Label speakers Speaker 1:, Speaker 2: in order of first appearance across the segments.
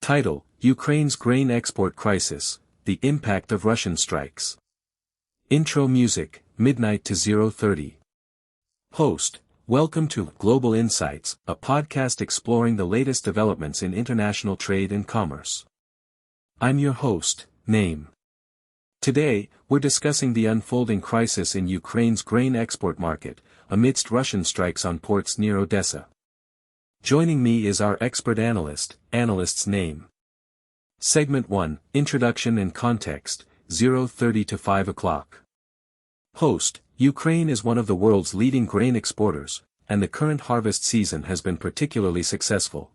Speaker 1: Title: Ukraine's Grain Export Crisis, The Impact of Russian Strikes. Intro music, midnight to 0:30. Host: Welcome to Global Insights, a podcast exploring the latest developments in international trade and commerce. I'm your host, Naim. Today, we're discussing the unfolding crisis in Ukraine's grain export market, amidst Russian strikes on ports near Odessa. Joining me is our expert analyst's name. Segment 1, Introduction and Context, 0:30 to 5 o'clock. Host: Ukraine is one of the world's leading grain exporters, and the current harvest season has been particularly successful.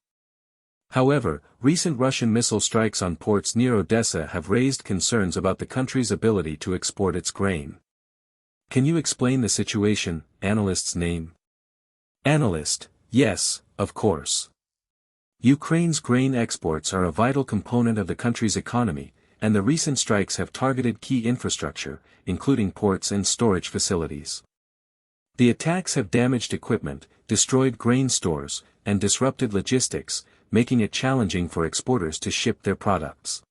Speaker 1: However, recent Russian missile strikes on ports near Odessa have raised concerns about the country's ability to export its grain. Can you explain the situation, analyst's name? Analyst: Yes, of course. Ukraine's grain exports are a vital component of the country's economy, and the recent strikes have targeted key infrastructure, including ports and storage facilities. The attacks have damaged equipment, destroyed grain stores, and disrupted logistics, making it challenging for exporters to ship their products.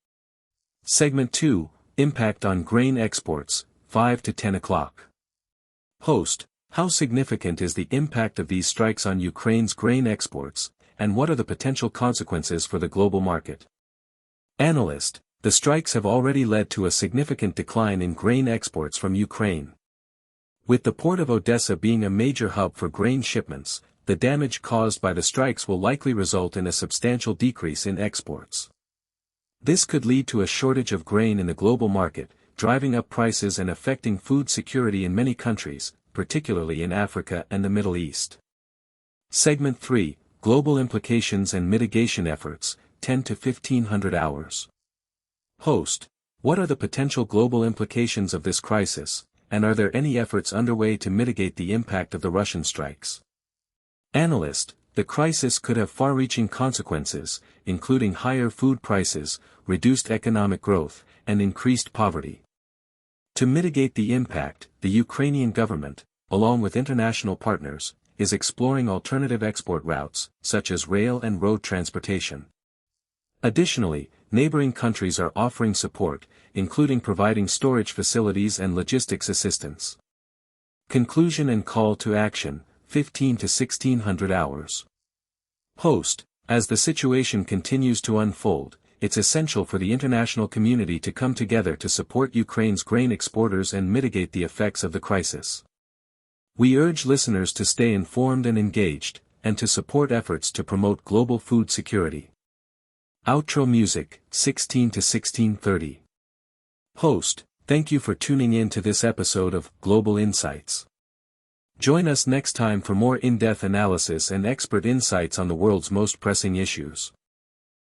Speaker 1: Segment 2, Impact on Grain Exports, 5 to 10 o'clock. Host: How significant is the impact of these strikes on Ukraine's grain exports, and what are the potential consequences for the global market? Analyst: The strikes have already led to a significant decline in grain exports from Ukraine. With the port of Odessa being a major hub for grain shipments, the damage caused by the strikes will likely result in a substantial decrease in exports. This could lead to a shortage of grain in the global market, driving up prices and affecting food security in many countries, particularly in Africa and the Middle East. Segment 3, Global Implications and Mitigation Efforts, 10 to 1500 hours. Host: What are the potential global implications of this crisis, and are there any efforts underway to mitigate the impact of the Russian strikes? Analyst: The crisis could have far-reaching consequences, including higher food prices, reduced economic growth, and increased poverty. To mitigate the impact, the Ukrainian government, along with international partners, is exploring alternative export routes, such as rail and road transportation. Additionally, neighboring countries are offering support, including providing storage facilities and logistics assistance. Conclusion and call to action, 15 to 1600 hours. Host: As the situation continues to unfold, it's essential for the international community to come together to support Ukraine's grain exporters and mitigate the effects of the crisis. We urge listeners to stay informed and engaged, and to support efforts to promote global food security. Outro music, 16 to 16:30. Host: Thank you for tuning in to this episode of Global Insights. Join us next time for more in-depth analysis and expert insights on the world's most pressing issues.